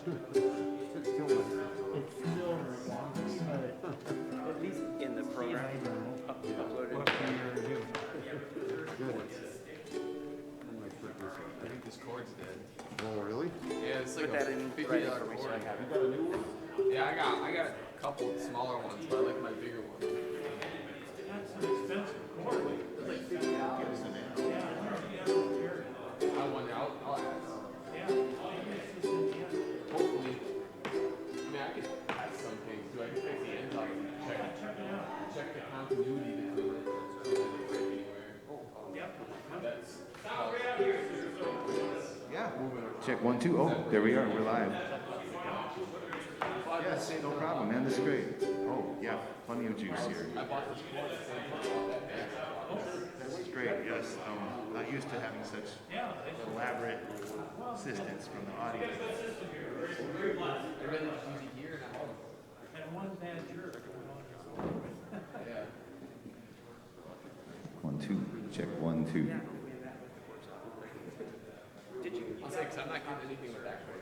It's still At least in the program. Uploaded. what can you do? Good. I think this cord's dead. Oh, really? Yeah, it's like Put that in $50 right information cord. I have. You got a new one? Yeah, I got a couple smaller ones, but I like my bigger one. That's an expensive cord. It's like $50. I wonder, I'll ask. Yeah. Hopefully, I mean, I could add some things too. I can take the ends out and check the continuity to clean it. So it doesn't break anywhere. Yep. That's Yeah. moving around. Check 1, 2. Oh, there we are. We're live. Yes, no problem, man. This is great. Oh, yeah, plenty of juice here. I bought this cord at the same time I bought that bag. This is great. Yes, not used to having such elaborate assistance from the audience. I really just use it here and at home. And one bad jerk. Yeah. 1, 2. Check 1, 2. Did you? I'll say, because I'm not getting anything with that cord.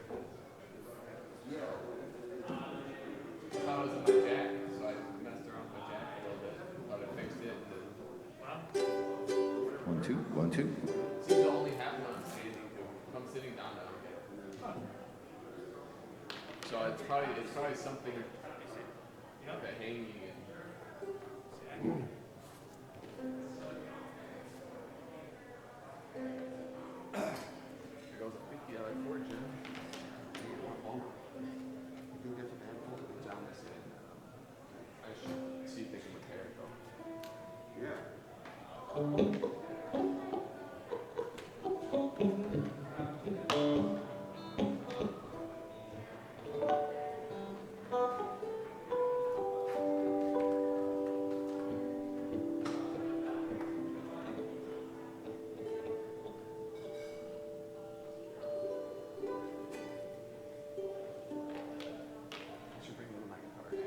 I thought it was in my jack, so I messed around with my jack a little bit. Thought I fixed it. And then 1, 2. 1, 2. seems to only happen when I'm standing too. If I'm sitting down, I don't get it. So it's probably something the hanging and there goes a $50 cord, Jim. You can get the band hold it. John was saying, I should see if they can repair it though. Yeah. I should bring one of my guitars.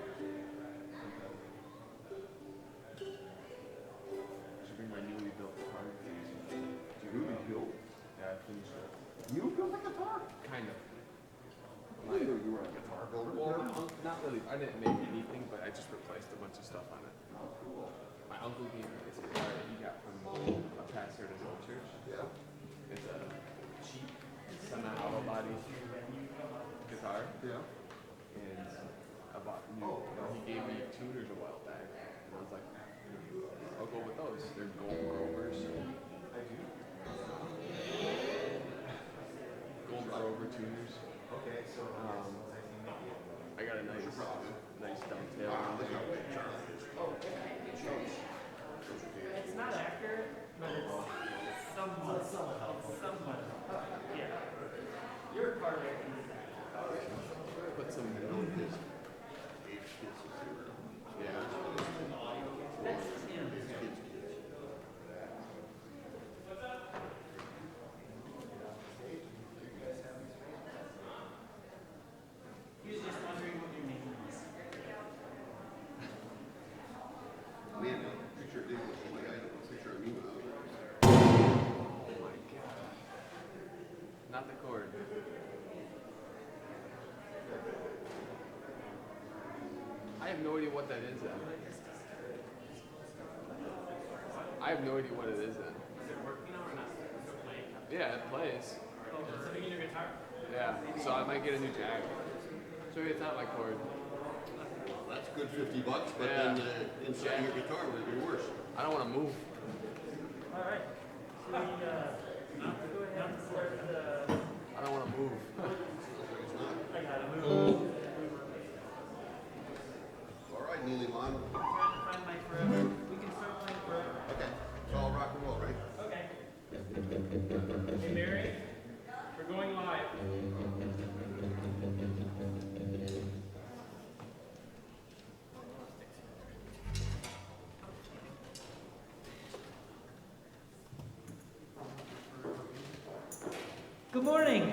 I should bring my newly built guitar. Newly built. Yeah, I finished it. You built a guitar? Kind of. I didn't know you were a guitar builder. Well, not really. I didn't make anything, but I just replaced a bunch of stuff on it. Oh, cool. My uncle gave me this guitar that he got from a pastor at his old church. Yeah. It's a cheap semi-auto body guitar, Yeah. and I bought new. He gave me tuners a while back, and I was like, I'll go with those. They're gold Grovers. Gold Grover tuners. Okay, so. I got a nice dovetail on it. It's not accurate, but it's somewhat. Yeah. Your part Put some yeah. That's Tim. He was just wondering what your name was. We had a picture of David, I had a picture of me when I was. Oh my god. Not the cord. I have no idea what that is then. I have no idea what it is then. Is it working or not? Yeah, it plays. Oh, is it in your guitar? Yeah, so I might get a new jack. So it's not my cord. That's good $50, but Yeah. then inside your guitar would be worse. I don't want to move. All right. So we, go ahead and start the. I don't want to move. I gotta move. All right, Neely Mon. I'm trying to find my forever. We can start playing forever. Okay, it's all rock and roll, right? Okay. Hey, Mary, we're going live. Good morning.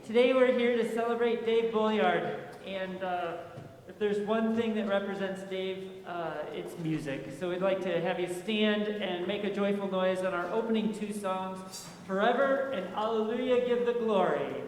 Today we're here to celebrate Dave Bolyard, and if there's one thing that represents Dave, it's music. So we'd like to have you stand and make a joyful noise on our opening two songs, Forever and Alleluia Give the Glory.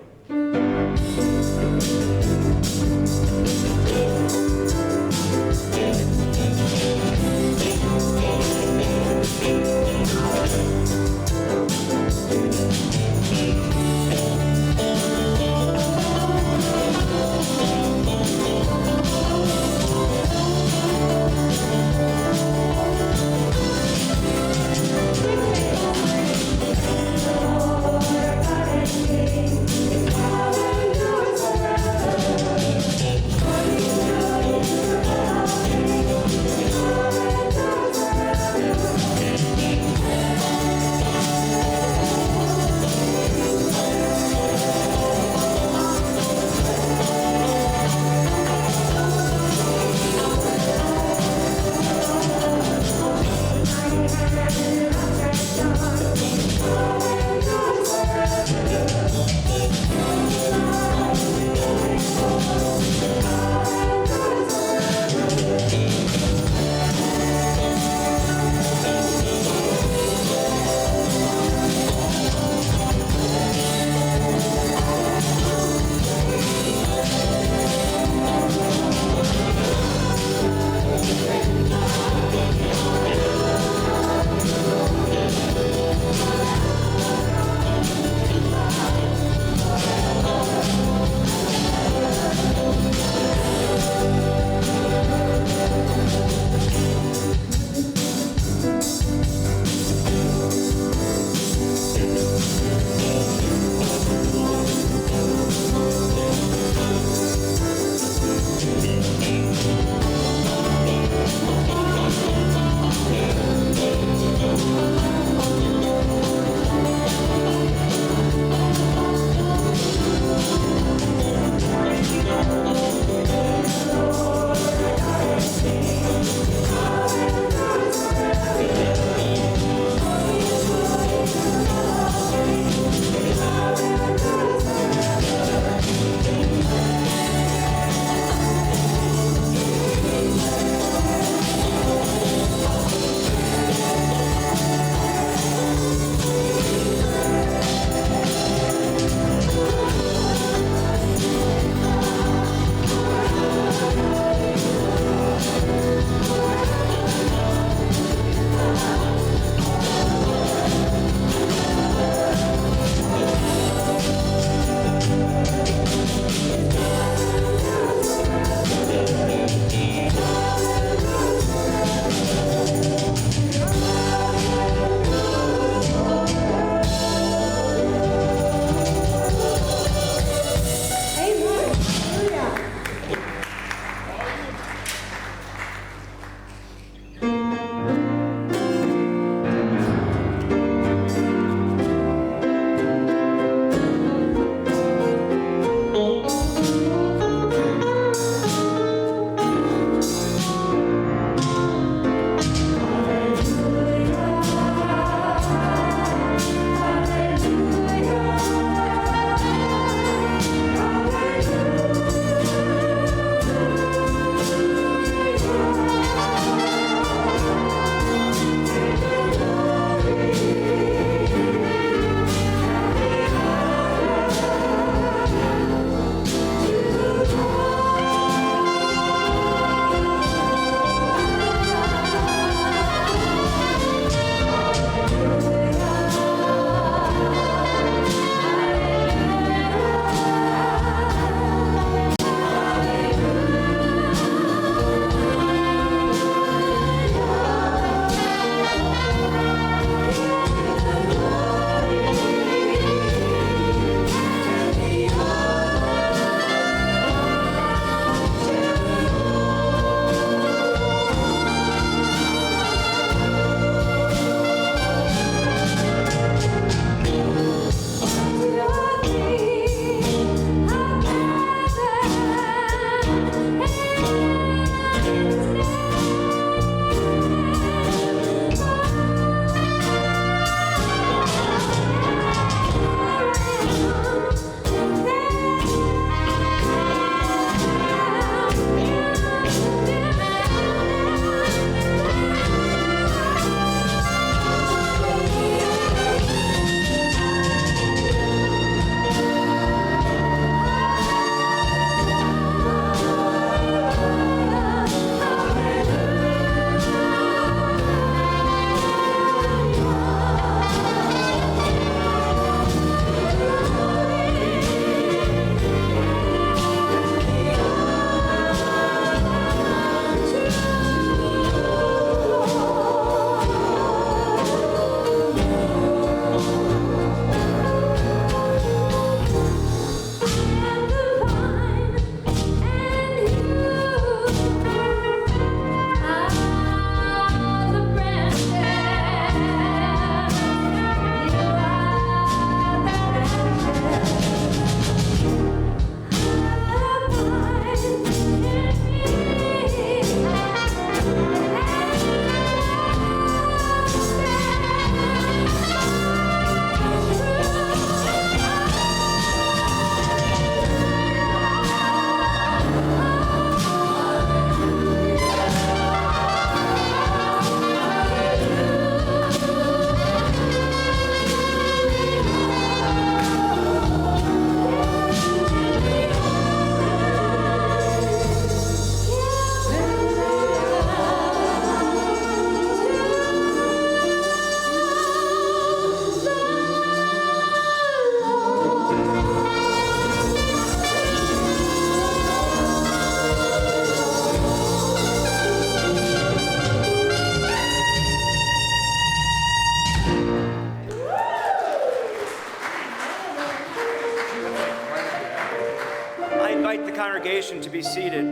invite the congregation to be seated.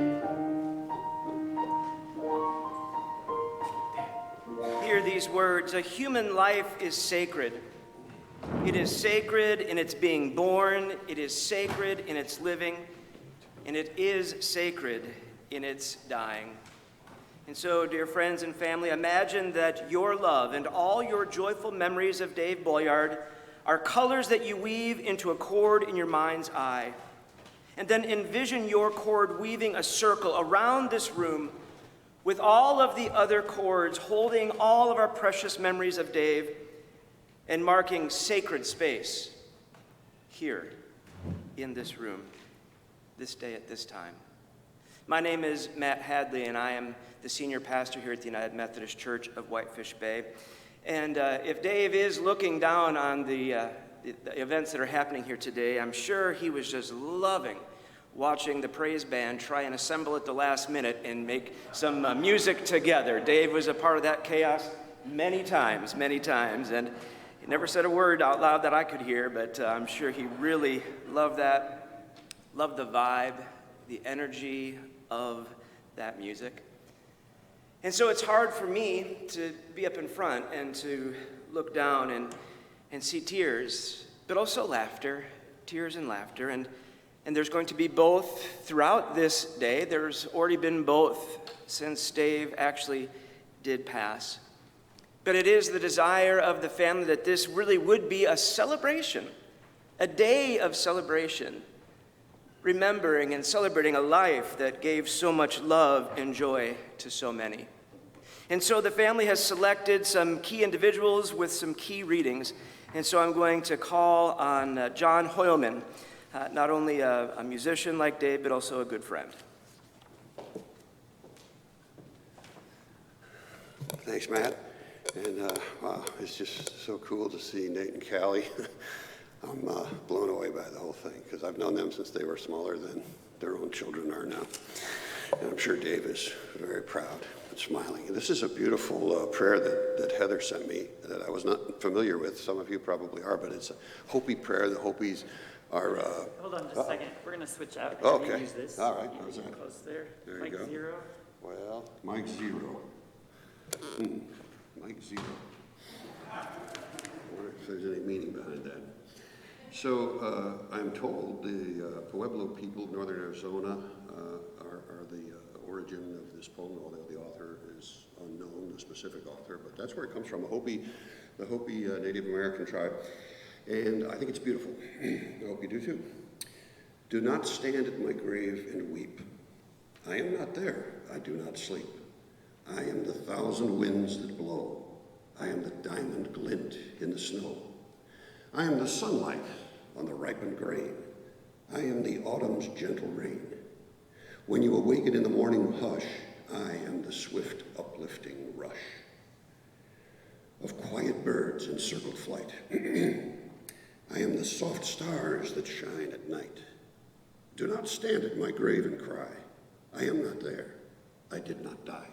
Hear these words: a human life is sacred. It is sacred in its being born, it is sacred in its living, and it is sacred in its dying. And so, dear friends and family, imagine that your love and all your joyful memories of Dave Bolyard are colors that you weave into a cord in your mind's eye. And then envision your cord weaving a circle around this room with all of the other cords holding all of our precious memories of Dave and marking sacred space here in this room, this day at this time. My name is Matt Hadley, and I am the senior pastor here at the United Methodist Church of Whitefish Bay. And if Dave is looking down on the events that are happening here today, I'm sure he was just loving watching the praise band try and assemble at the last minute and make some music together. Dave was a part of that chaos many times, and he never said a word out loud that I could hear, but I'm sure he really loved that, loved the vibe, the energy of that music. And so it's hard for me to be up in front and to look down and see tears, but also laughter, tears and laughter. And there's going to be both throughout this day. There's already been both since Dave actually did pass. But it is the desire of the family that this really would be a celebration, a day of celebration, remembering and celebrating a life that gave so much love and joy to so many. And so the family has selected some key individuals with some key readings. And so I'm going to call on John Hoyleman, not only a musician like Dave, but also a good friend. Thanks, Matt. And wow, it's just so cool to see Nate and Callie. I'm blown away by the whole thing, because I've known them since they were smaller than their own children are now. And I'm sure Dave is very proud and smiling. And this is a beautiful prayer that Heather sent me that I was not familiar with. Some of you probably are, but it's a Hopi prayer. The Hopis are... Hold on just a second. We're going to switch out. Oh, okay. Use this. All right. You How's that? close there. There you Mike go. 0. Well, Mike 0. Mike 0. I wonder if there's any meaning behind that. So I'm told the Pueblo people of northern Arizona are the origin of this poem, although the author is unknown, the specific author, but that's where it comes from, the Hopi Native American tribe. And I think it's beautiful. I hope you do too. Do not stand at my grave and weep. I am not there. I do not sleep. I am the thousand winds that blow. I am the diamond glint in the snow. I am the sunlight on the ripened grain. I am the autumn's gentle rain. When you awaken in the morning hush, I am the swift uplifting rush of quiet birds in circled flight. I am the soft stars that shine at night. Do not stand at my grave and cry. I am not there. I did not die.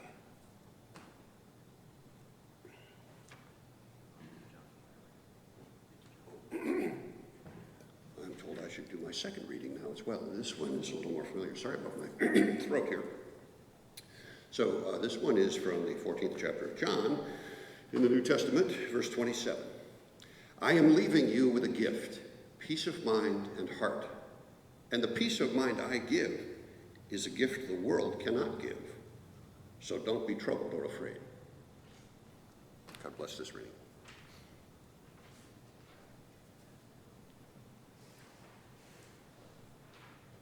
I'm told I should do my second reading now as well. This one is a little more familiar. Sorry about my throat here. So this one is from the 14th chapter of John in the New Testament, verse 27. I am leaving you with a gift, peace of mind and heart. And the peace of mind I give is a gift the world cannot give. So don't be troubled or afraid. God bless this reading.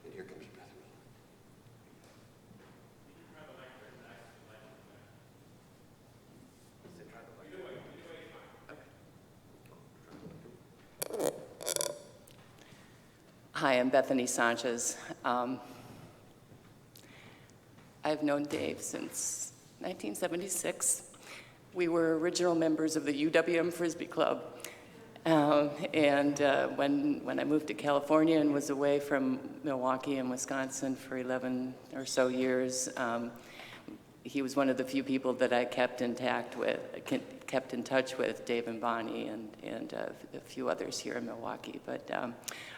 And here comes Bethany. Hi, I'm Bethany Sanchez. I've known Dave since 1976. We were original members of the UWM Frisbee Club. When I moved to California and was away from Milwaukee and Wisconsin for 11 or so years, he was one of the few people that I kept in touch with, Dave and Bonnie and a few others here in Milwaukee. But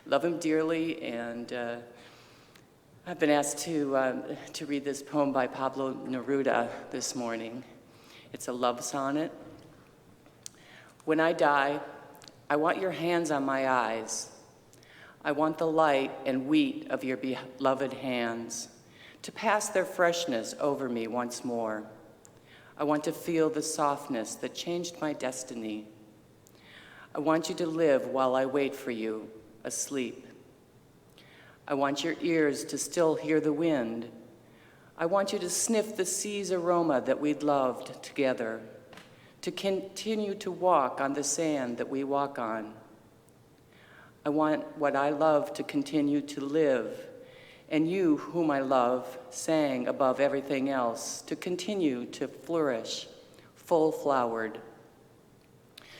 love him dearly, and I've been asked to read this poem by Pablo Neruda this morning. It's a love sonnet. When I die, I want your hands on my eyes. I want the light and wheat of your beloved hands to pass their freshness over me once more. I want to feel the softness that changed my destiny. I want you to live while I wait for you, asleep. I want your ears to still hear the wind. I want you to sniff the sea's aroma that we loved together, to continue to walk on the sand that we walk on. I want what I love to continue to live, and you, whom I love, sang above everything else, to continue to flourish, full-flowered,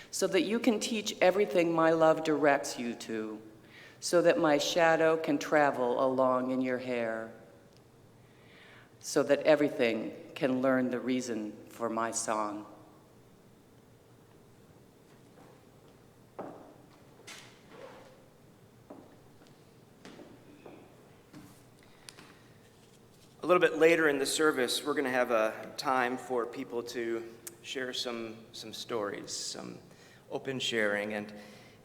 so that you can teach everything my love directs you to, so that my shadow can travel along in your hair, so that everything can learn the reason for my song. A little bit later in the service, we're going to have a time for people to share some stories, some open sharing. And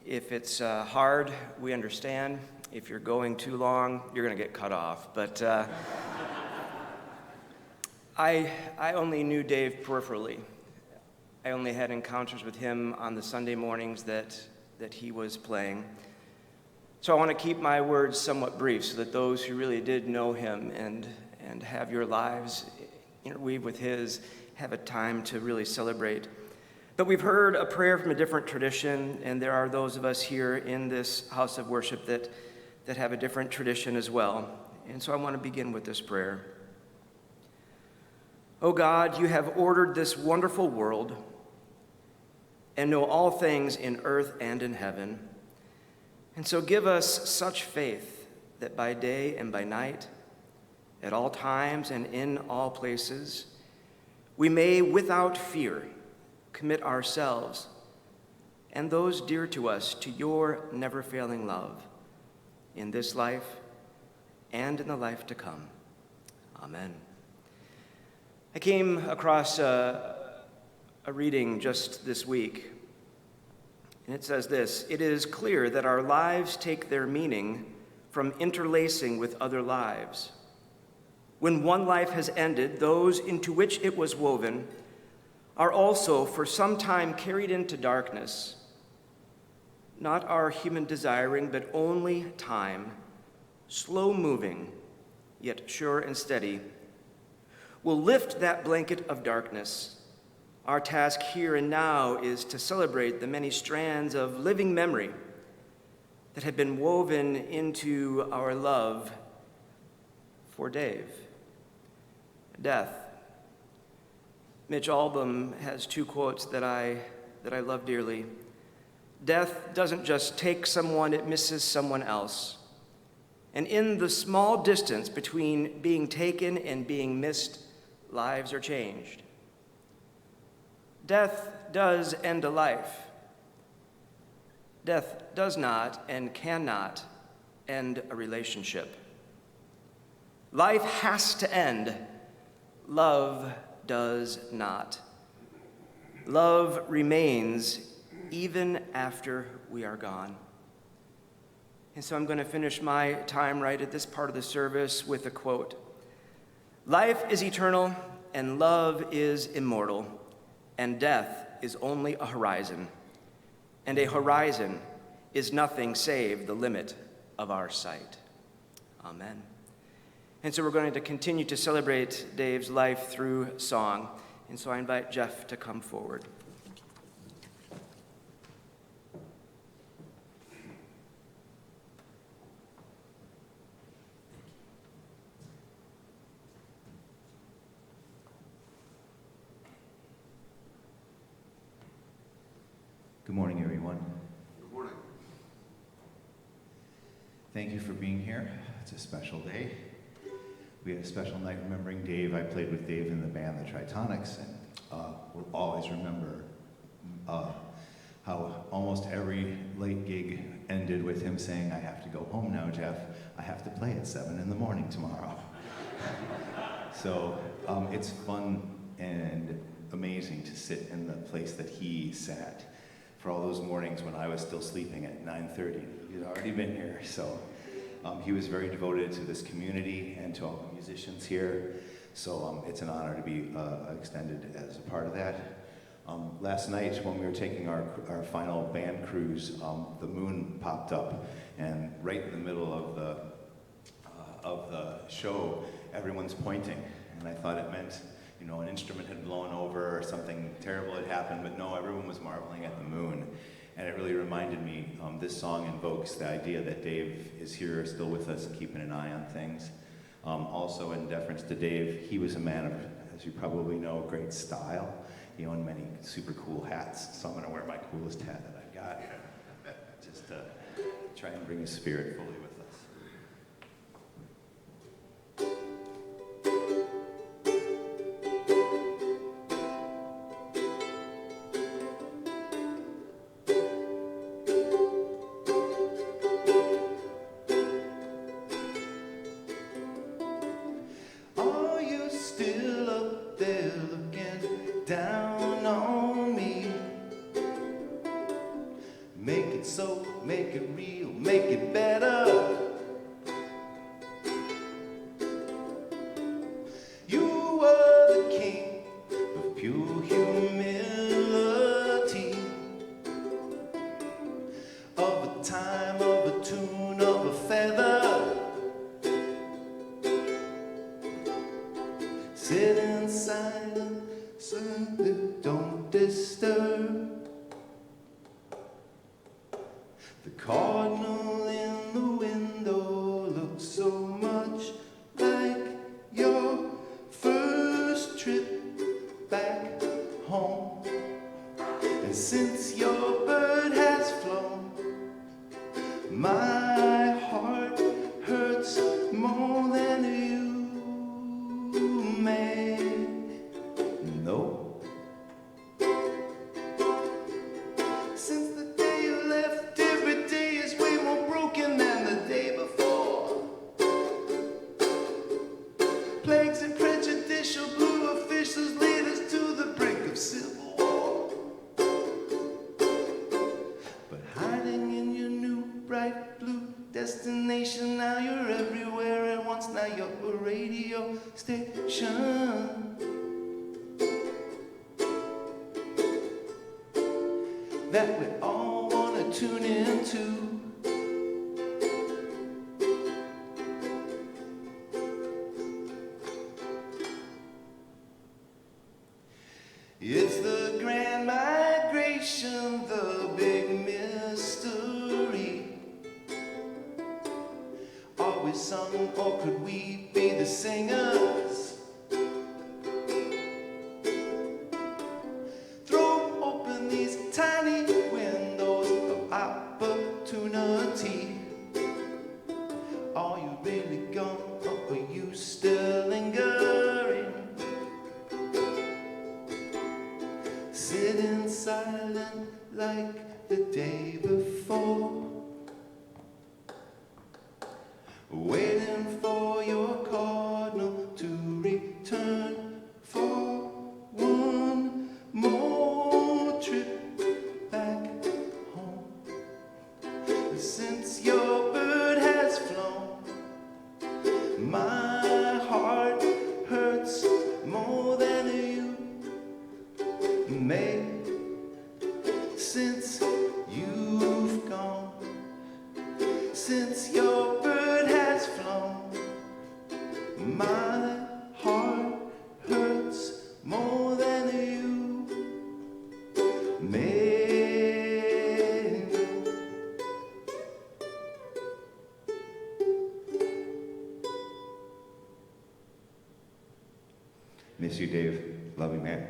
if it's hard, we understand. If you're going too long, you're going to get cut off. But I only knew Dave peripherally. I only had encounters with him on the Sunday mornings that he was playing. So I want to keep my words somewhat brief so that those who really did know him and have your lives interweave with his have a time to really celebrate. But we've heard a prayer from a different tradition, and there are those of us here in this house of worship that have a different tradition as well. And so I want to begin with this prayer. O God, you have ordered this wonderful world and know all things in earth and in heaven. And so give us such faith that by day and by night, at all times and in all places, we may without fear commit ourselves and those dear to us to your never-failing love in this life and in the life to come. Amen. I came across a reading just this week, and it says this: "It is clear that our lives take their meaning from interlacing with other lives. When one life has ended, those into which it was woven are also for some time carried into darkness. Not our human desiring, but only time, slow moving, yet sure and steady, will lift that blanket of darkness. Our task here and now is to celebrate the many strands of living memory that have been woven into our love for Dave. Death. Mitch Albom has two quotes that I love dearly. Death doesn't just take someone, it misses someone else. And in the small distance between being taken and being missed, lives are changed. Death does end a life. Death does not and cannot end a relationship. Life has to end. Love does not. Love remains even after we are gone. And so I'm going to finish my time right at this part of the service with a quote. Life is eternal, and love is immortal, and death is only a horizon, and a horizon is nothing save the limit of our sight. Amen. And so we're going to continue to celebrate Dave's life through song. And so I invite Jeff to come forward. Good morning, everyone. Good morning. Thank you for being here. It's a special day. We had a special night remembering Dave. I played with Dave in the band, the Tritonics, and we'll always remember how almost every late gig ended with him saying, "I have to go home now, Jeff, I have to play at 7 in the morning tomorrow. So it's fun and amazing to sit in the place that he sat for all those mornings when I was still sleeping at 9:30. He'd already been here, so he was very devoted to this community and to all the musicians here. So it's an honor to be extended as a part of that. Last night when we were taking our final band cruise, the moon popped up, and right in the middle of the show, everyone's pointing, and I thought it meant, you know, an instrument had blown over or something terrible had happened, but no, everyone was marveling at the moon. And it really reminded me, this song invokes the idea that Dave is here still with us and keeping an eye on things. Also in deference to Dave, he was a man of, as you probably know, great style. He owned many super cool hats, so I'm gonna wear my coolest hat that I've got, just to try and bring his spirit fully with us. Are you still up there looking down on me? Make it so, make it real, make it better. You were the king of pure humility, of a time, of a tune, of a feather. Sit in silence, don't disturb. The cardinal in the window looks so much like your first trip back home. And since your bird has flown, my heart hurts more than you may know. Since the day you left, every day is way more broken than the day before. Plagues and prejudicial blue officials lead us to the brink of civil war. But hiding in your new bright blue destination, now you're everywhere at once. Now you're a radio station that we all want to tune into. It's the grand migration, the big mystery. Are we sung, or could we be the singers? Throw open these tiny windows of opportunity. Are you really gone, or are you still lingering? Sitting silent like the day before, waiting for your cardinal to return for one more trip back home. Since your bird has flown, my heart hurts more than you may. Since you've gone, since your bird has flown, my heart hurts more than you may know. Miss you, Dave. Love you, man.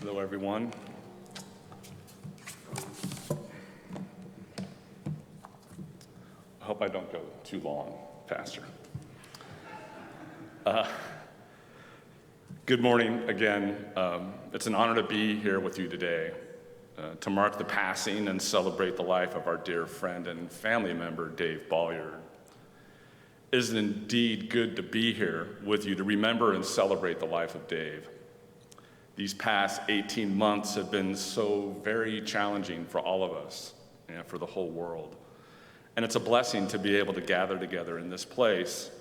Hello, everyone. I hope I don't go too long, Pastor. Good morning again. It's an honor to be here with you today to mark the passing and celebrate the life of our dear friend and family member, Dave Bolyard. It is indeed good to be here with you to remember and celebrate the life of Dave. These past 18 months have been so very challenging for all of us and for the whole world. And it's a blessing to be able to gather together in this place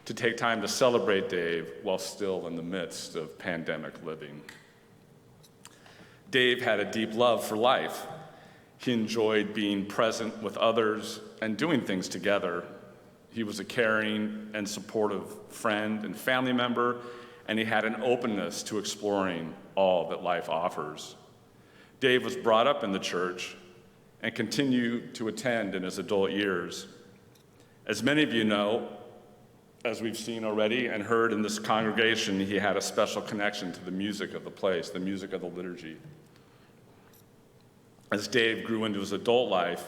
to take time to celebrate Dave while still in the midst of pandemic living. Dave had a deep love for life. He enjoyed being present with others and doing things together. He was a caring and supportive friend and family member, and he had an openness to exploring all that life offers. Dave was brought up in the church and continued to attend in his adult years. As many of you know, as we've seen already and heard in this congregation, he had a special connection to the music of the place, the music of the liturgy. As Dave grew into his adult life,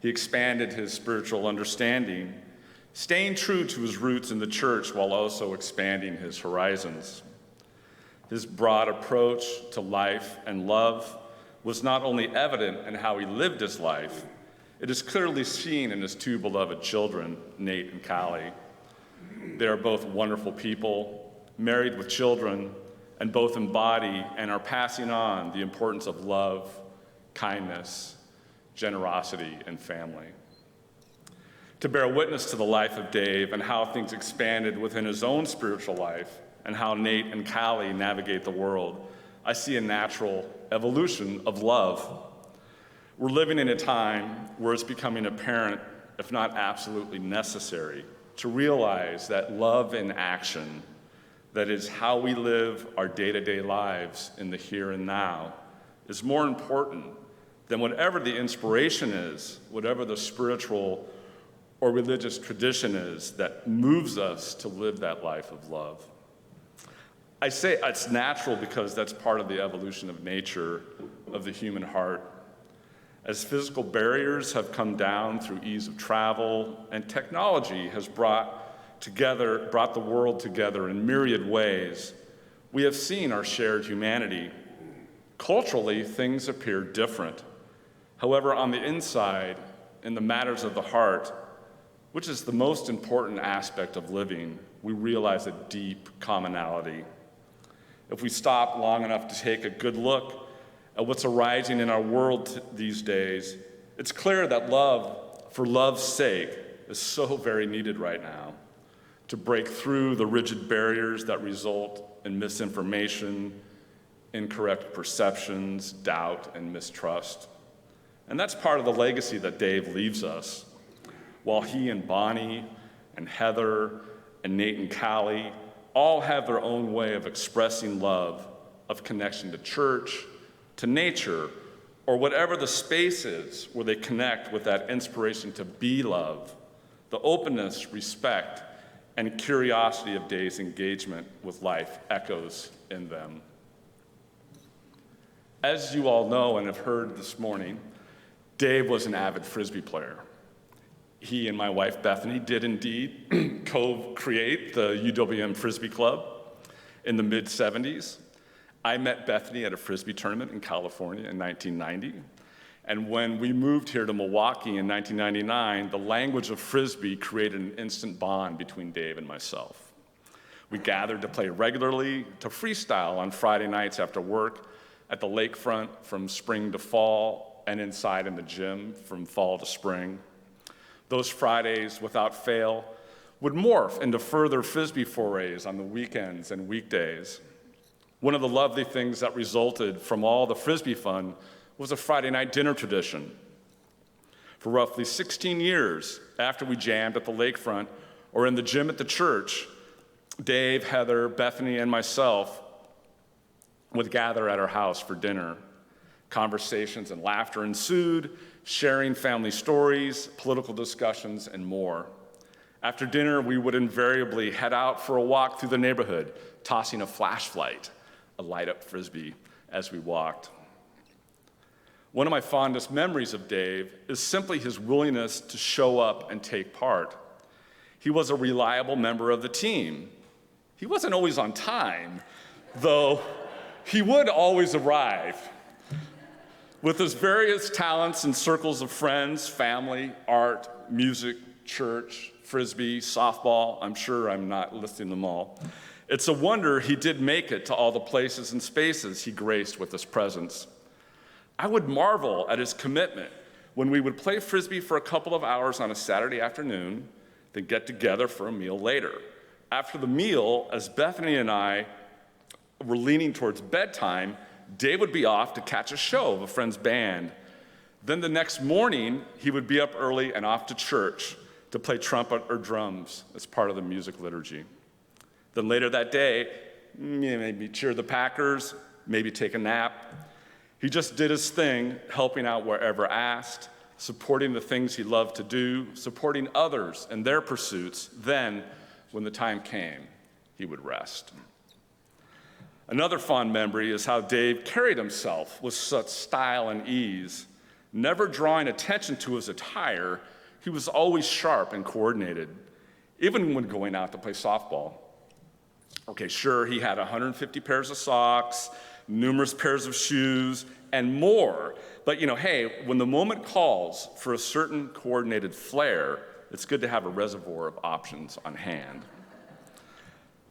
he expanded his spiritual understanding, staying true to his roots in the church while also expanding his horizons. His broad approach to life and love was not only evident in how he lived his life, it is clearly seen in his two beloved children, Nate and Callie. They are both wonderful people, married with children, and both embody and are passing on the importance of love, kindness, generosity, and family. To bear witness to the life of Dave and how things expanded within his own spiritual life and how Nate and Callie navigate the world, I see a natural evolution of love. We're living in a time where it's becoming apparent, if not absolutely necessary, to realize that love in action, that is how we live our day-to-day lives in the here and now, is more important than whatever the inspiration is, whatever the spiritual or religious tradition is that moves us to live that life of love. I say it's natural because that's part of the evolution of nature, of the human heart. As physical barriers have come down through ease of travel and technology has brought the world together in myriad ways, we have seen our shared humanity. Culturally, things appear different. However, on the inside, in the matters of the heart, which is the most important aspect of living, we realize a deep commonality. If we stop long enough to take a good look at what's arising in our world these days, it's clear that love, for love's sake, is so very needed right now to break through the rigid barriers that result in misinformation, incorrect perceptions, doubt, and mistrust. And that's part of the legacy that Dave leaves us. While he and Bonnie and Heather and Nate and Callie all have their own way of expressing love, of connection to church, to nature, or whatever the space is where they connect with that inspiration to be love, the openness, respect, and curiosity of Dave's engagement with life echoes in them. As you all know and have heard this morning, Dave was an avid Frisbee player. He and my wife Bethany did indeed co-create the UWM Frisbee Club in the mid-'70s. I met Bethany at a Frisbee tournament in California in 1990. And when we moved here to Milwaukee in 1999, the language of Frisbee created an instant bond between Dave and myself. We gathered to play regularly, to freestyle on Friday nights after work, at the lakefront from spring to fall, and inside in the gym from fall to spring. Those Fridays, without fail, would morph into further Frisbee forays on the weekends and weekdays. One of the lovely things that resulted from all the Frisbee fun was a Friday night dinner tradition. For roughly 16 years after we jammed at the lakefront or in the gym at the church, Dave, Heather, Bethany, and myself would gather at our house for dinner. Conversations and laughter ensued, sharing family stories, political discussions, and more. After dinner, we would invariably head out for a walk through the neighborhood, tossing a flashlight, a light-up Frisbee, as we walked. One of my fondest memories of Dave is simply his willingness to show up and take part. He was a reliable member of the team. He wasn't always on time, though he would always arrive. With his various talents and circles of friends, family, art, music, church, frisbee, softball, I'm sure I'm not listing them all. It's a wonder he did make it to all the places and spaces he graced with his presence. I would marvel at his commitment when we would play frisbee for a couple of hours on a Saturday afternoon, then get together for a meal later. After the meal, as Bethany and I were leaning towards bedtime, Dave would be off to catch a show of a friend's band. Then the next morning, he would be up early and off to church to play trumpet or drums as part of the music liturgy. Then later that day, maybe cheer the Packers, maybe take a nap. He just did his thing, helping out wherever asked, supporting the things he loved to do, supporting others in their pursuits. Then, when the time came, he would rest. Another fond memory is how Dave carried himself with such style and ease. Never drawing attention to his attire, he was always sharp and coordinated, even when going out to play softball. Okay, sure, he had 150 pairs of socks, numerous pairs of shoes, and more. But hey, when the moment calls for a certain coordinated flair, it's good to have a reservoir of options on hand.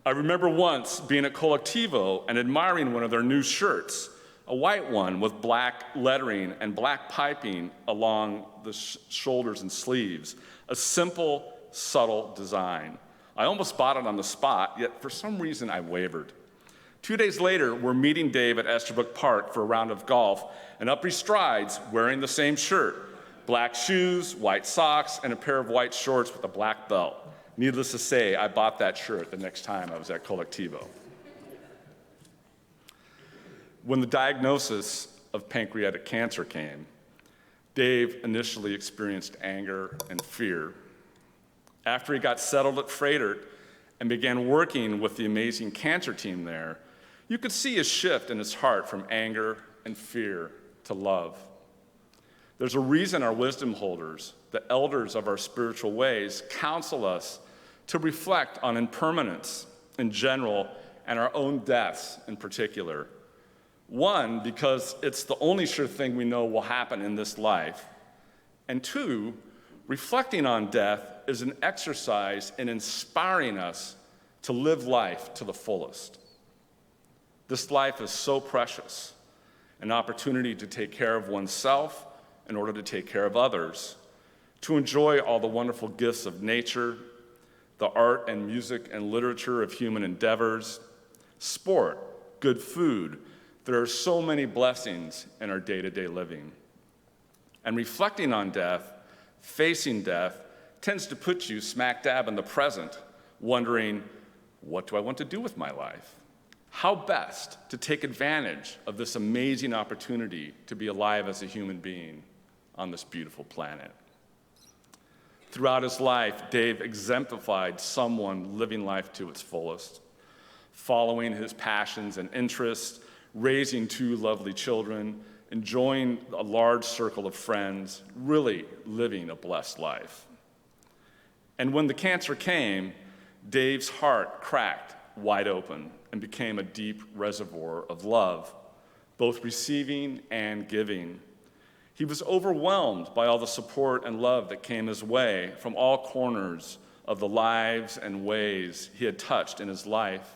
I remember once being at Colectivo and admiring one of their new shirts, a white one with black lettering and black piping along the shoulders and sleeves, a simple, subtle design. I almost bought it on the spot, yet for some reason I wavered. 2 days later, we're meeting Dave at Esterbrook Park for a round of golf, and up he strides wearing the same shirt, black shoes, white socks, and a pair of white shorts with a black belt. Needless to say, I bought that shirt the next time I was at Colectivo. When the diagnosis of pancreatic cancer came, Dave initially experienced anger and fear. After he got settled at Fredert and began working with the amazing cancer team there, you could see a shift in his heart from anger and fear to love. There's a reason our wisdom holders, the elders of our spiritual ways, counsel us to reflect on impermanence in general and our own deaths in particular. One, because it's the only sure thing we know will happen in this life. And two, reflecting on death is an exercise in inspiring us to live life to the fullest. This life is so precious, an opportunity to take care of oneself in order to take care of others, to enjoy all the wonderful gifts of nature, the art and music and literature of human endeavors, sport, good food. There are so many blessings in our day-to-day living. And reflecting on death, facing death, tends to put you smack dab in the present, wondering, what do I want to do with my life? How best to take advantage of this amazing opportunity to be alive as a human being on this beautiful planet? Throughout his life, Dave exemplified someone living life to its fullest, following his passions and interests, raising 2 lovely children, enjoying a large circle of friends, really living a blessed life. And when the cancer came, Dave's heart cracked wide open and became a deep reservoir of love, both receiving and giving. He was overwhelmed by all the support and love that came his way from all corners of the lives and ways he had touched in his life.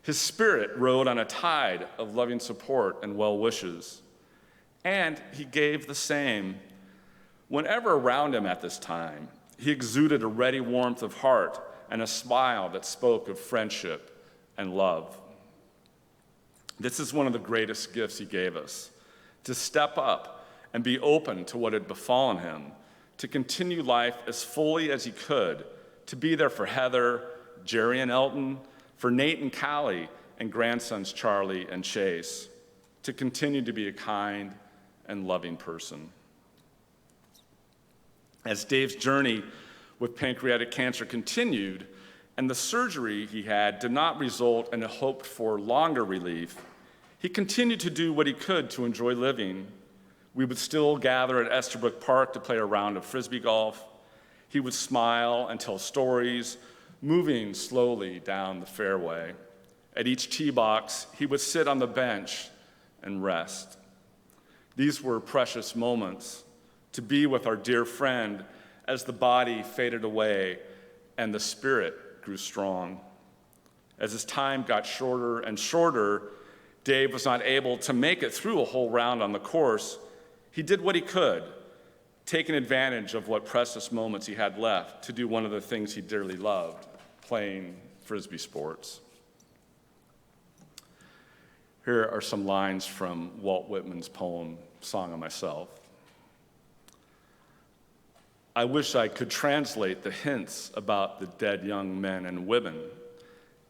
His spirit rode on a tide of loving support and well wishes, and he gave the same. Whenever around him at this time, he exuded a ready warmth of heart and a smile that spoke of friendship and love. This is one of the greatest gifts he gave us, to step up and be open to what had befallen him, to continue life as fully as he could, to be there for Heather, Jerry and Elton, for Nate and Callie, and grandsons Charlie and Chase, to continue to be a kind and loving person. As Dave's journey with pancreatic cancer continued, and the surgery he had did not result in a hoped-for longer relief, He continued to do what he could to enjoy living. We would still gather at Estabrook Park to play a round of Frisbee golf. He would smile and tell stories, moving slowly down the fairway. At each tee box, he would sit on the bench and rest. These were precious moments, to be with our dear friend as the body faded away and the spirit grew strong. As his time got shorter and shorter, Dave was not able to make it through a whole round on the course. He did what he could, taking advantage of what precious moments he had left to do one of the things he dearly loved, playing Frisbee sports. Here are some lines from Walt Whitman's poem, Song of Myself. I wish I could translate the hints about the dead young men and women,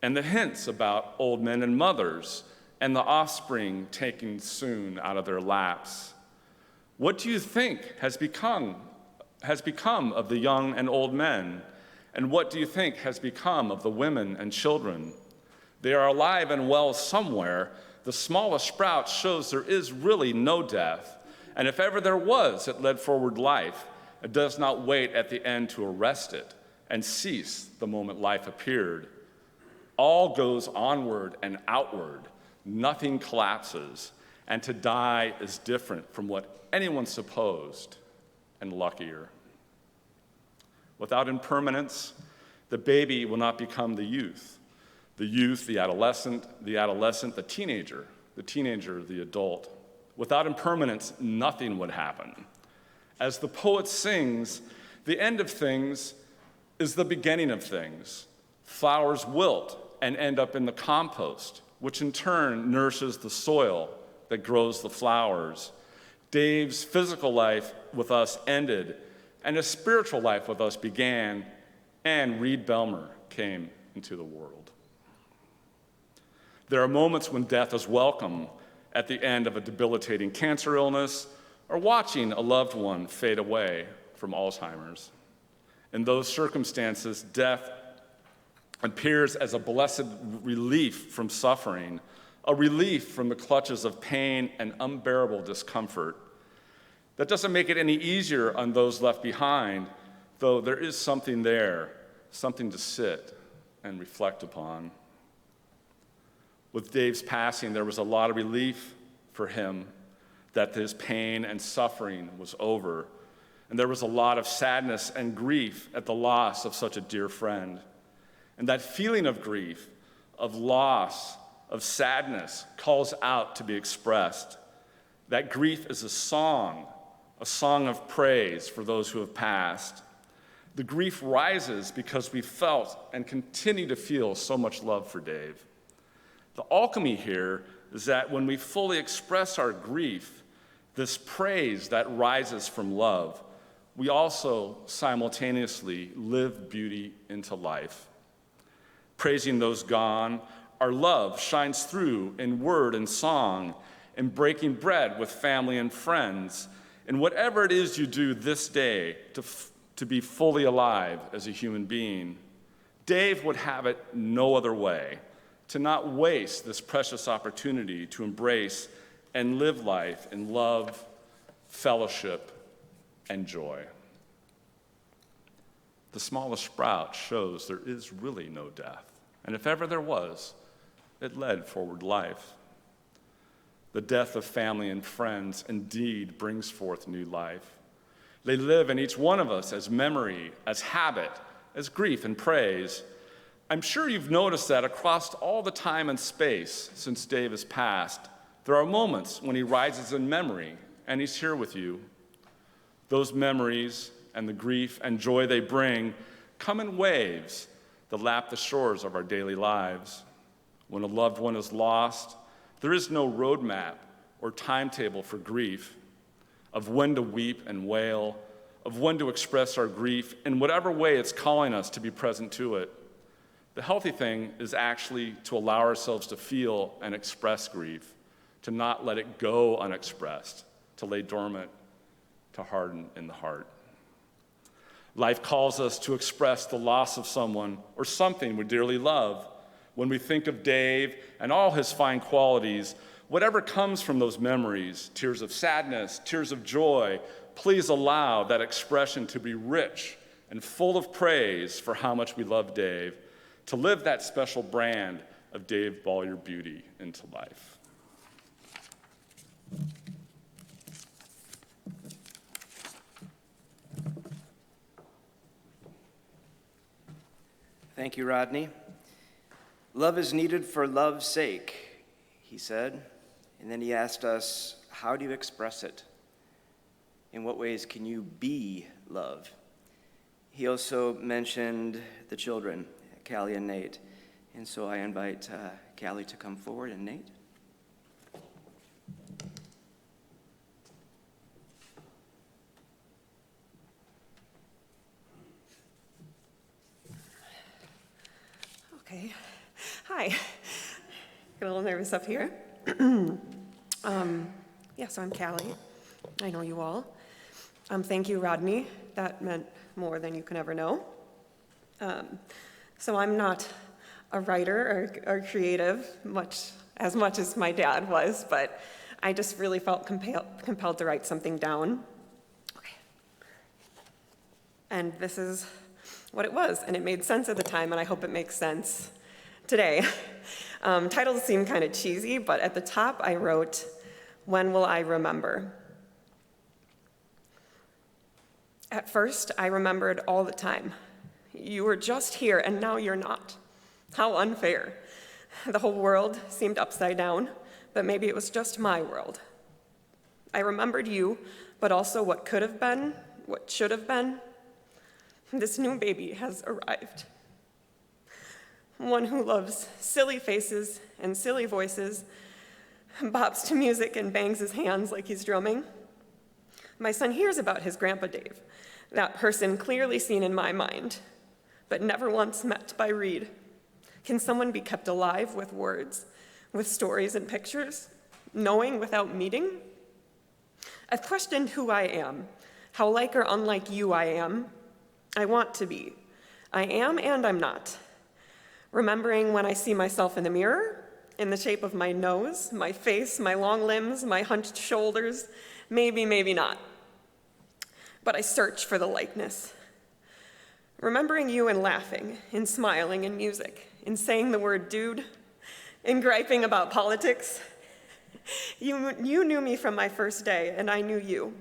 and the hints about old men and mothers, and the offspring taken soon out of their laps. What do you think has become of the young and old men? And what do you think has become of the women and children? They are alive and well somewhere. The smallest sprout shows there is really no death. And if ever there was, it led forward life. It does not wait at the end to arrest it and cease the moment life appeared. All goes onward and outward. Nothing collapses. And to die is different from what anyone supposed, and luckier. Without impermanence, the baby will not become the youth, the adolescent, the teenager, the adult. Without impermanence, nothing would happen. As the poet sings, the end of things is the beginning of things. Flowers wilt and end up in the compost, which in turn nourishes the soil that grows the flowers. Dave's physical life with us ended, and his spiritual life with us began, and Reed Belmer came into the world. There are moments when death is welcome, at the end of a debilitating cancer illness, or watching a loved one fade away from Alzheimer's. In those circumstances, death appears as a blessed relief from suffering, a relief from the clutches of pain and unbearable discomfort. That doesn't make it any easier on those left behind, though there is something there, something to sit and reflect upon. With Dave's passing, there was a lot of relief for him that his pain and suffering was over. And there was a lot of sadness and grief at the loss of such a dear friend. And that feeling of grief, of loss, of sadness calls out to be expressed. That grief is a song of praise for those who have passed. The grief rises because we felt and continue to feel so much love for Dave. The alchemy here is that when we fully express our grief, this praise that rises from love, we also simultaneously live beauty into life. Praising those gone, our love shines through in word and song, in breaking bread with family and friends, in whatever it is you do this day to be fully alive as a human being. Dave would have it no other way, to not waste this precious opportunity to embrace and live life in love, fellowship, and joy. The smallest sprout shows there is really no death, and if ever there was, it led forward life. The death of family and friends indeed brings forth new life. They live in each one of us as memory, as habit, as grief and praise. I'm sure you've noticed that across all the time and space since Dave has passed, there are moments when he rises in memory and he's here with you. Those memories and the grief and joy they bring come in waves that lap the shores of our daily lives. When a loved one is lost, there is no roadmap or timetable for grief, of when to weep and wail, of when to express our grief in whatever way it's calling us to be present to it. The healthy thing is actually to allow ourselves to feel and express grief, to not let it go unexpressed, to lay dormant, to harden in the heart. Life calls us to express the loss of someone or something we dearly love. When we think of Dave and all his fine qualities, Whatever comes from those memories, tears of sadness, tears of joy, please allow that expression to be rich and full of praise for how much we love Dave, to live that special brand of Dave Bolyard beauty into life. Thank you, Rodney. Love is needed for love's sake, he said. And then he asked us, how do you express it? In what ways can you be love? He also mentioned the children, Callie and Nate. And so I invite Callie to come forward, and Nate. Okay. Hi. Get a little nervous up here. Yeah, so I'm Callie. I know you all. Thank you, Rodney. That meant more than you can ever know. So I'm not a writer or creative as much as my dad was, but I just really felt compelled to write something down. Okay. And this is what it was, and it made sense at the time, and I hope it makes sense today. Titles seem kind of cheesy, but at the top I wrote, "When will I remember?" At first, I remembered all the time. You were just here, and now you're not. How unfair. The whole world seemed upside down, but maybe it was just my world. I remembered you, but also what could have been, what should have been. This new baby has arrived. One who loves silly faces and silly voices, bops to music and bangs his hands like he's drumming. My son hears about his grandpa Dave, that person clearly seen in my mind, but never once met by Reed. Can someone be kept alive with words, with stories and pictures, knowing without meeting? I've questioned who I am, how like or unlike you I am. I want to be. I am and I'm not. Remembering when I see myself in the mirror, in the shape of my nose, my face, my long limbs, my hunched shoulders, maybe, maybe not. But I search for the likeness. Remembering you and laughing, and smiling in music, in saying the word dude, in griping about politics. You knew me from my first day, and I knew you.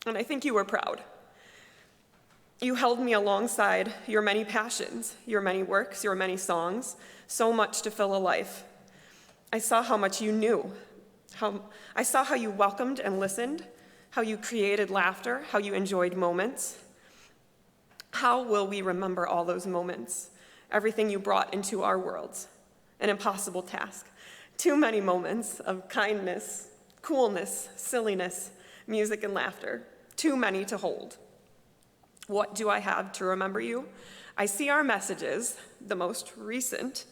And I think you were proud. You held me alongside your many passions, your many works, your many songs, so much to fill a life. I saw how much you knew. I saw how you welcomed and listened, how you created laughter, how you enjoyed moments. How will we remember all those moments? Everything you brought into our worlds. An impossible task. Too many moments of kindness, coolness, silliness, music, and laughter. Too many to hold. What do I have to remember you? I see our messages, the most recent,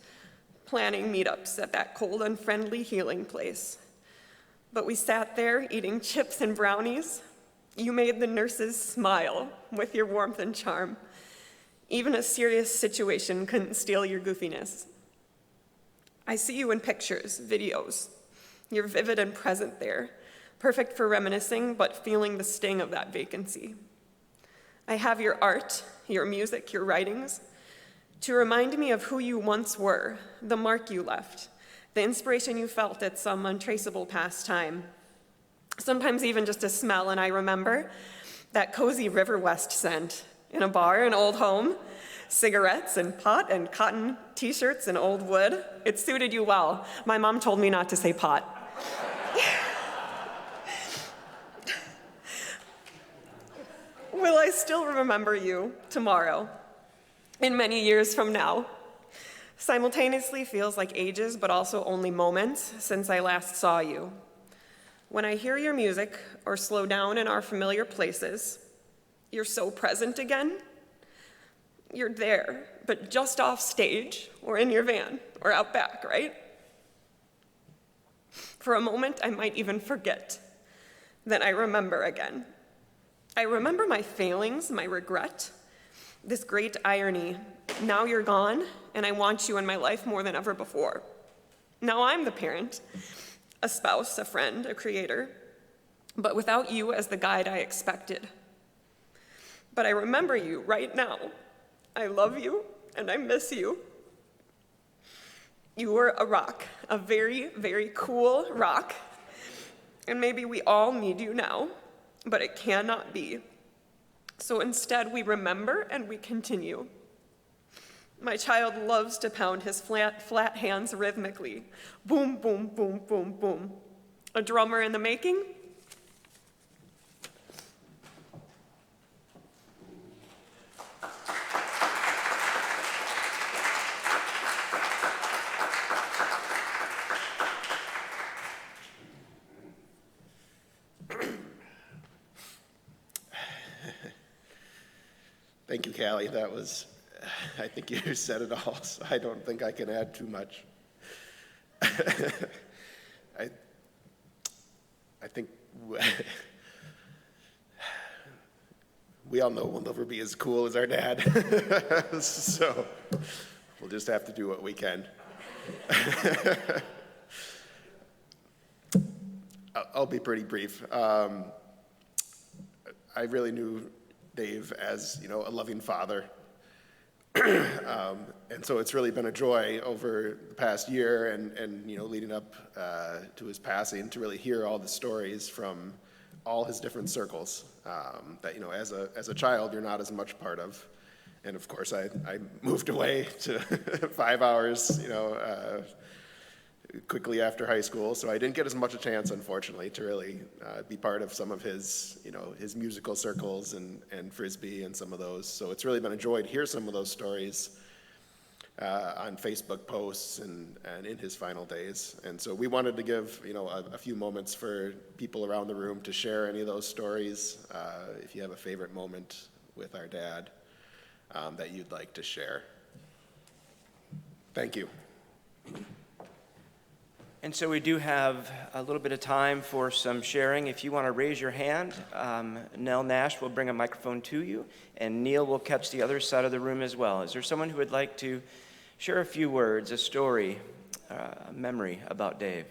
planning meetups at that cold, unfriendly healing place. But we sat there eating chips and brownies. You made the nurses smile with your warmth and charm. Even a serious situation couldn't steal your goofiness. I see you in pictures, videos. You're vivid and present there, perfect for reminiscing, but feeling the sting of that vacancy. I have your art, your music, your writings, to remind me of who you once were, the mark you left, the inspiration you felt at some untraceable past time. Sometimes even just a smell, and I remember that cozy River West scent in a bar, an old home, cigarettes and pot and cotton t-shirts and old wood. It suited you well. My mom told me not to say pot. Will I still remember you tomorrow, in many years from now? Simultaneously feels like ages, but also only moments since I last saw you. When I hear your music or slow down in our familiar places, you're so present again. You're there, but just off stage or in your van or out back, right? For a moment, I might even forget. Then I remember again. I remember my failings, my regret, this great irony. Now you're gone, and I want you in my life more than ever before. Now I'm the parent. a spouse, a friend, a creator, but without you as the guide I expected. But I remember you right now. I love you, and I miss you. You were a rock, a very, very cool rock, and maybe we all need you now, but it cannot be. So instead, we remember and we continue. My child loves to pound his flat hands rhythmically. Boom, boom, boom, boom, boom. A drummer in the making? Thank you, Callie. That was, I think you said it all, so I don't think I can add too much. I think we all know we'll never be as cool as our dad, so we'll just have to do what we can. I'll be pretty brief. I really knew Dave as, a loving father. And so it's really been a joy over the past year and leading up to his passing to really hear all the stories from all his different circles that, as a child, you're not as much part of. And of course, I moved away to 5 hours, quickly after high school, so I didn't get as much a chance, unfortunately, to really be part of some of his, his musical circles and Frisbee and some of those. So it's really been a joy to hear some of those stories on Facebook posts and in his final days. And so we wanted to give, a few moments for people around the room to share any of those stories. If you have a favorite moment with our dad that you'd like to share. Thank you. And so we do have a little bit of time for some sharing. If you want to raise your hand, Nell Nash will bring a microphone to you, and Neil will catch the other side of the room as well. Is there someone who would like to share a few words, a story, a memory about Dave?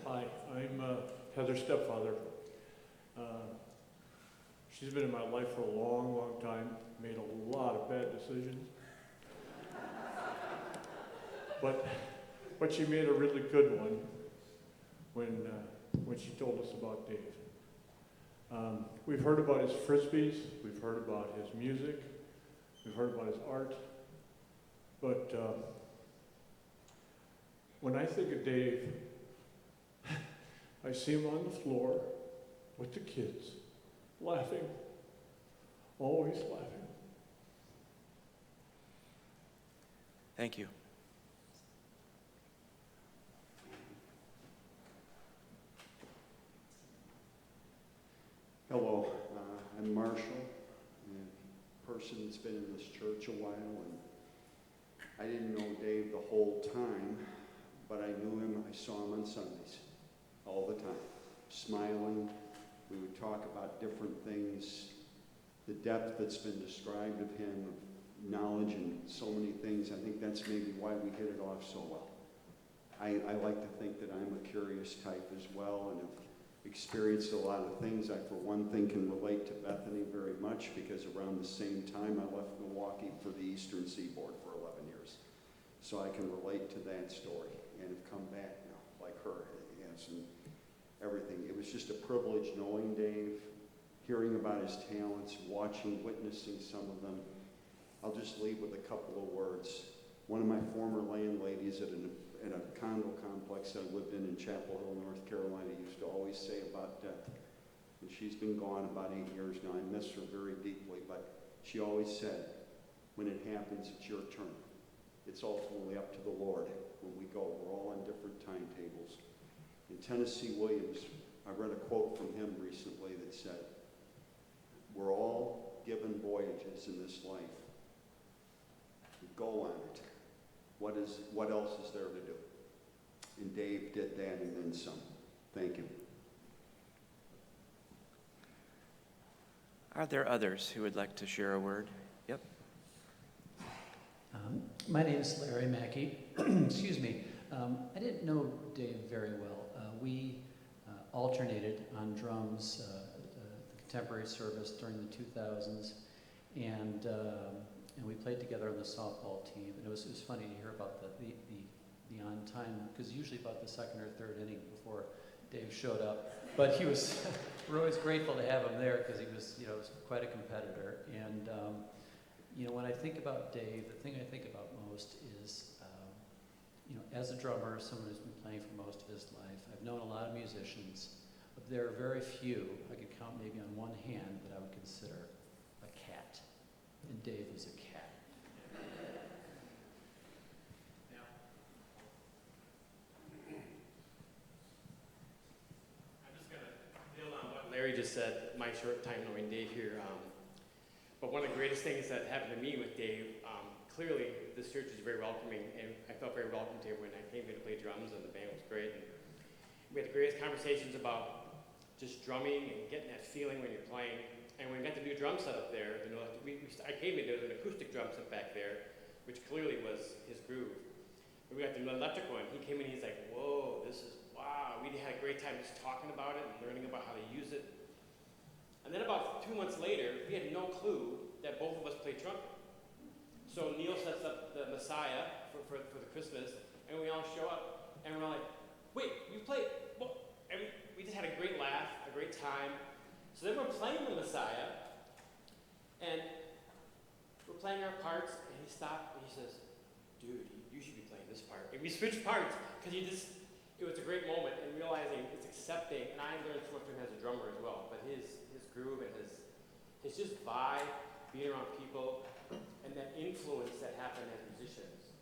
Hi, I'm Heather's stepfather. She's been in my life for a long, long time, made a lot of bad decisions. But she made a really good one when she told us about Dave. We've heard about his Frisbees, we've heard about his music, we've heard about his art, but when I think of Dave, I see him on the floor with the kids, laughing, always laughing. Thank you. Hello, I'm Marshall, a person that's been in this church a while, and I didn't know Dave the whole time, but I knew him, I saw him on Sundays, all the time, smiling. We would talk about different things, the depth that's been described of him, of knowledge and so many things. I think that's maybe why we hit it off so well. I like to think that I'm a curious type as well, and have experienced a lot of things. I, for one thing, can relate to Bethany very much because around the same time I left Milwaukee for the Eastern Seaboard for 11 years. So I can relate to that story and have come back now, like her, yes, and everything. It was just a privilege knowing Dave, hearing about his talents, watching, witnessing some of them. I'll just leave with a couple of words. One of my former landladies at a condo complex I lived in Chapel Hill, North Carolina, used to always say about death. And she's been gone about 8 years now. I miss her very deeply, but she always said, when it happens, it's your turn. It's ultimately up to the Lord when we go. We're all on different timetables. In Tennessee Williams, I read a quote from him recently that said, we're all given voyages in this life. Go on it. What else is there to do? And Dave did that and then some. Thank you. Are there others who would like to share a word? Yep. My name is Larry Mackey. Excuse me. I didn't know Dave very well. We alternated on drums the contemporary service during the 2000s, and we played together on the softball team. And it was funny to hear about the on time, because usually about the second or third inning before Dave showed up. But he was we're always grateful to have him there because he was was quite a competitor. And when I think about Dave, the thing I think about most is as a drummer, someone who's been playing for most of his life, I've known a lot of musicians, but there are very few, I could count maybe on one hand, that I would consider a cat. And Dave is a cat. I'm just going to build on what Larry just said, my short time knowing Dave here. But one of the greatest things that happened to me with Dave, clearly this church is very welcoming, and I felt very welcome to when I came here to play drums, and the band was great. And we had the greatest conversations about just drumming and getting that feeling when you're playing. And when we got the new drum set up there, I came in, there was an acoustic drum set back there, which clearly was his groove. But we got the electric one. He came in, he's like, whoa, wow. We had a great time just talking about it and learning about how to use it. And then about 2 months later, we had no clue that both of us played trumpet. So Neil sets up the Messiah for the Christmas, and we all show up, and we're like, wait, you played? Well, and we just had a great laugh, a great time. So then we're playing the Messiah, and we're playing our parts, and he stopped, and he says, dude, you should be playing this part. And we switched parts, because it was a great moment, and realizing it's accepting, and I learned so much from him as a drummer as well, but his groove and his just vibe, being around people, and that influence that happened as musicians.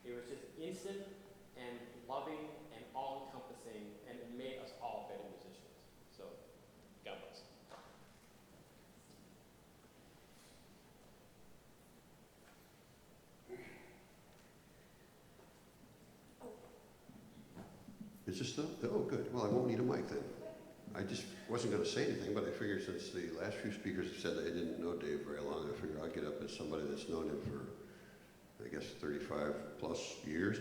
It was just instant and loving and all-encompassing, and it made us all better musicians. So, God bless. Is this still? Oh, good. Well, I won't need a mic then. I just wasn't going to say anything, but I figured since the last few speakers have said they didn't know Dave very long, I figured I'd get up as somebody that's known him for, I guess, 35 plus years.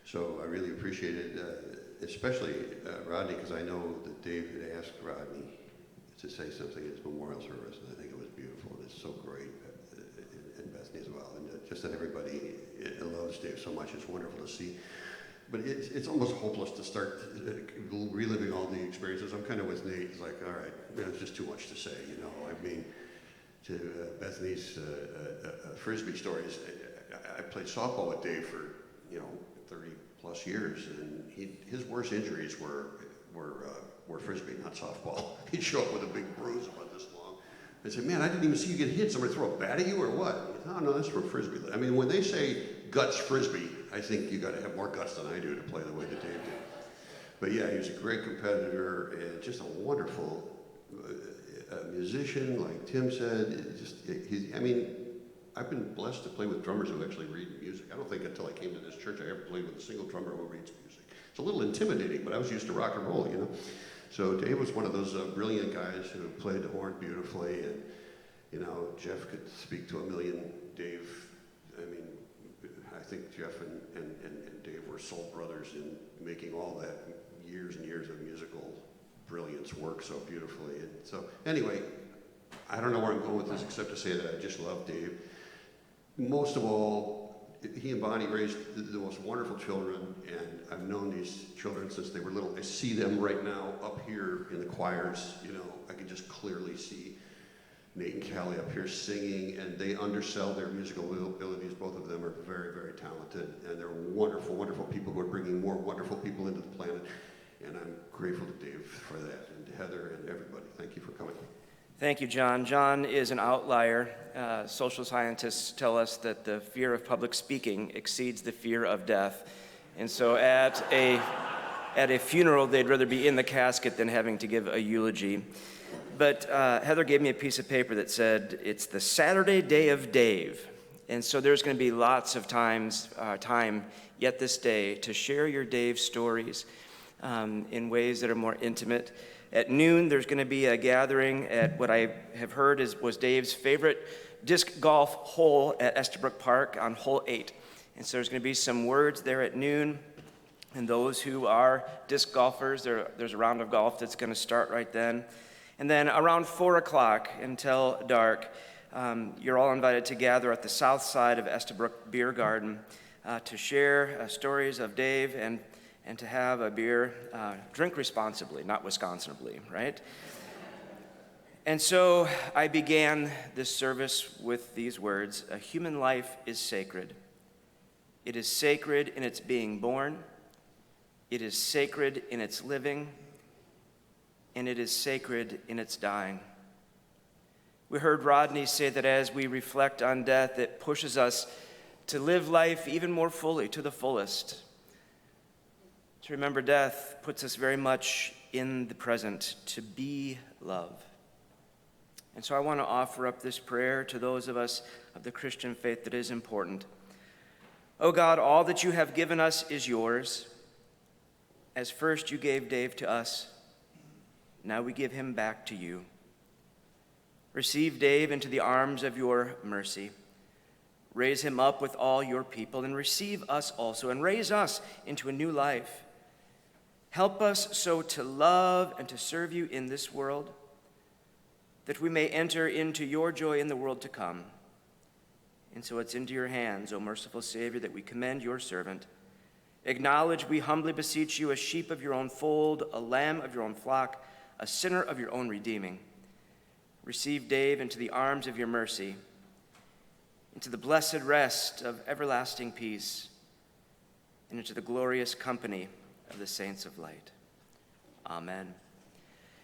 So I really appreciated, especially Rodney, because I know that Dave had asked Rodney to say something at his memorial service, and I think it was beautiful, and it's so great, and Bethany as well, and just that everybody loves Dave so much. It's wonderful to see. But it's almost hopeless to start reliving all the experiences. I'm kind of with Nate. It's like, all right, it's just too much to say, I mean, to Bethany's Frisbee stories, I played softball with Dave for, 30 plus years, and his worst injuries were Frisbee, not softball. He'd show up with a big bruise about this long. I said, man, I didn't even see you get hit. Somebody throw a bat at you or what? Oh, no, that's from Frisbee. I mean, when they say guts Frisbee, I think you got to have more guts than I do to play the way that Dave did. But yeah, he was a great competitor and just a wonderful musician, like Tim said. I've been blessed to play with drummers who actually read music. I don't think until I came to this church I ever played with a single drummer who reads music. It's a little intimidating, but I was used to rock and roll, So Dave was one of those brilliant guys who played the horn beautifully, and Jeff could speak to a million. Dave, I think Jeff and Dave were soul brothers in making all that years and years of musical brilliance work so beautifully. And so anyway, I don't know where I'm going with this except to say that I just love Dave. Most of all, he and Bonnie raised the most wonderful children, and I've known these children since they were little. I see them right now up here in the choirs. I can just clearly see Nate and Callie up here singing, and they undersell their musical abilities. Both of them are very, very talented, and they're wonderful, wonderful people who are bringing more wonderful people into the planet, and I'm grateful to Dave for that, and to Heather and everybody. Thank you for coming. Thank you, John. John is an outlier. Social scientists tell us that the fear of public speaking exceeds the fear of death, and so at a funeral, they'd rather be in the casket than having to give a eulogy. But Heather gave me a piece of paper that said, it's the Saturday day of Dave. And so there's going to be lots of time yet this day to share your Dave stories in ways that are more intimate. At noon, there's going to be a gathering at what I have heard was Dave's favorite disc golf hole at Estabrook Park on hole 8. And so there's going to be some words there at noon. And those who are disc golfers, there's a round of golf that's going to start right then. And then around 4 o'clock until dark, you're all invited to gather at the south side of Estabrook Beer Garden to share stories of Dave and to have a beer. Drink responsibly, not Wisconsinably, right? And so I began this service with these words: a human life is sacred. It is sacred in its being born. It is sacred in its living, and it is sacred in its dying. We heard Rodney say that as we reflect on death, it pushes us to live life even more fully, to the fullest. To remember death puts us very much in the present, to be love. And so I want to offer up this prayer to those of us of the Christian faith that is important. Oh God, all that you have given us is yours. As first you gave Dave to us, now we give him back to you. Receive Dave into the arms of your mercy. Raise him up with all your people, and receive us also, and raise us into a new life. Help us so to love and to serve you in this world, that we may enter into your joy in the world to come. And so it's into your hands, O merciful Savior, that we commend your servant. Acknowledge, we humbly beseech you, a sheep of your own fold, a lamb of your own flock, a sinner of your own redeeming. Receive Dave into the arms of your mercy, into the blessed rest of everlasting peace, and into the glorious company of the saints of light. Amen.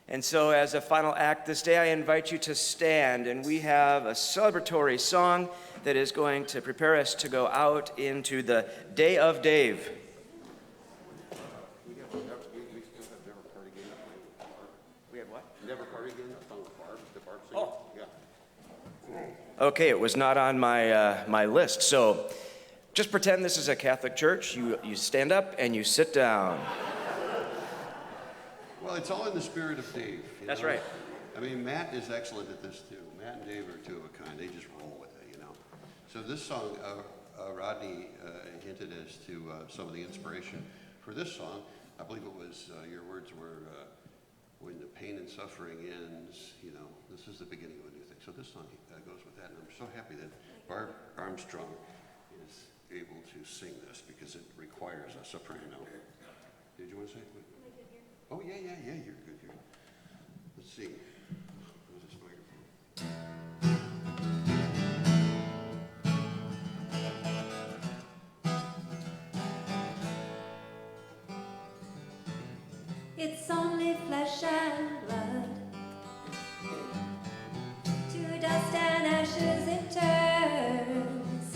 And so as a final act this day, I invite you to stand, and we have a celebratory song that is going to prepare us to go out into the Day of Dave. Okay, it was not on my list. So just pretend this is a Catholic church. You stand up and you sit down. Well, it's all in the spirit of Dave. That's right. I mean, Matt is excellent at this too. Matt and Dave are two of a kind. They just roll with it, you know. So this song, Rodney hinted as to some of the inspiration for this song. I believe it was your words were, when the pain and suffering ends, you know, this is the beginning of a new thing. So this song goes with that, and I'm so happy that Barb Armstrong is able to sing this because it requires a soprano. Did you want to say? Oh, yeah, you're good here. Let's see. Where's this microphone? It's only flesh and blood. To dust and ashes it turns.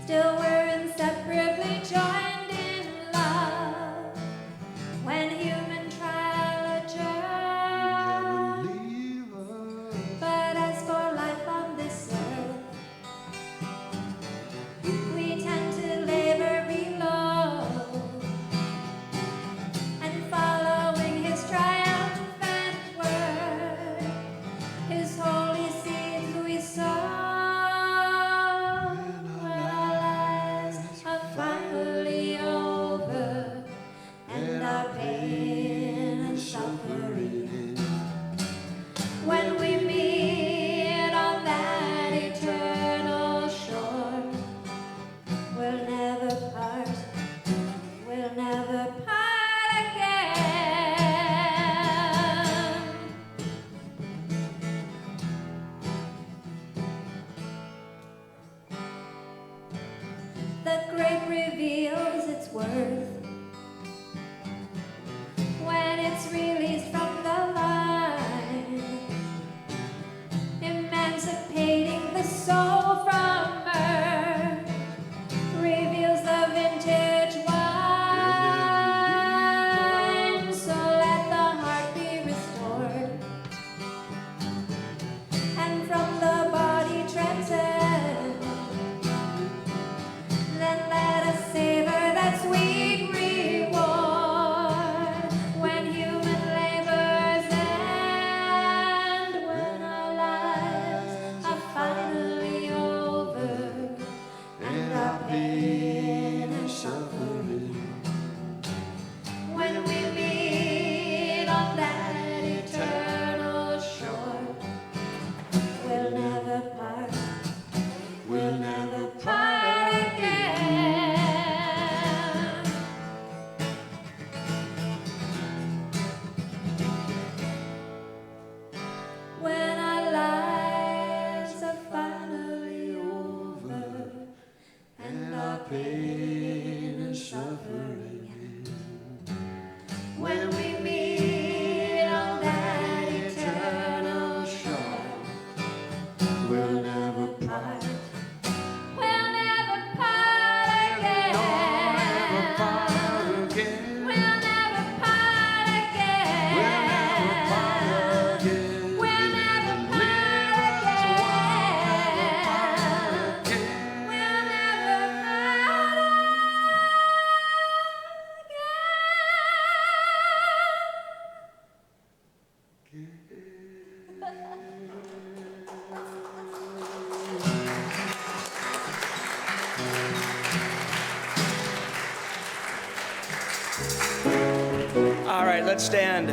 Still we're inseparably joined in love. When human trial adjourns. But as for life on this earth, we tend to labor below. And following his triumphant word, his holy seeds we sow. When our lives are finally over, and our pain and suffering end, when we meet on that eternal shore, we'll never part, we'll never part again. The grape reveals its worth when it's released from the vine, emancipating the soul from earth, reveals the vintage wine. So let the heart be restored, and from the body transcend. Then let us savor that sweet reward when human labor pain and suffering. When we meet on that eternal shore, We'll never part. we'll never part again. We'll never part again. We'll never part again. We'll never part again. We'll never All right, let's stand.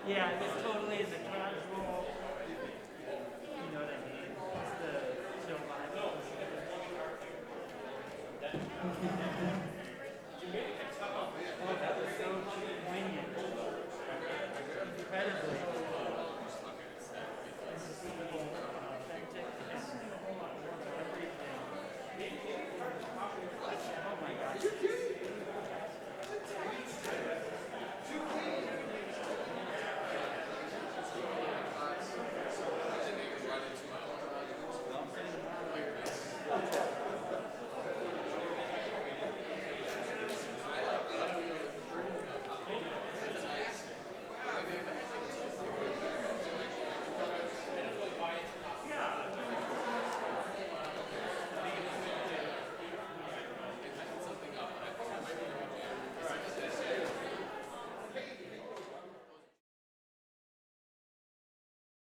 Yeah, this totally is a casual, you know what I mean? It's the chill vibe. Oh, that was so poignant. Incredible.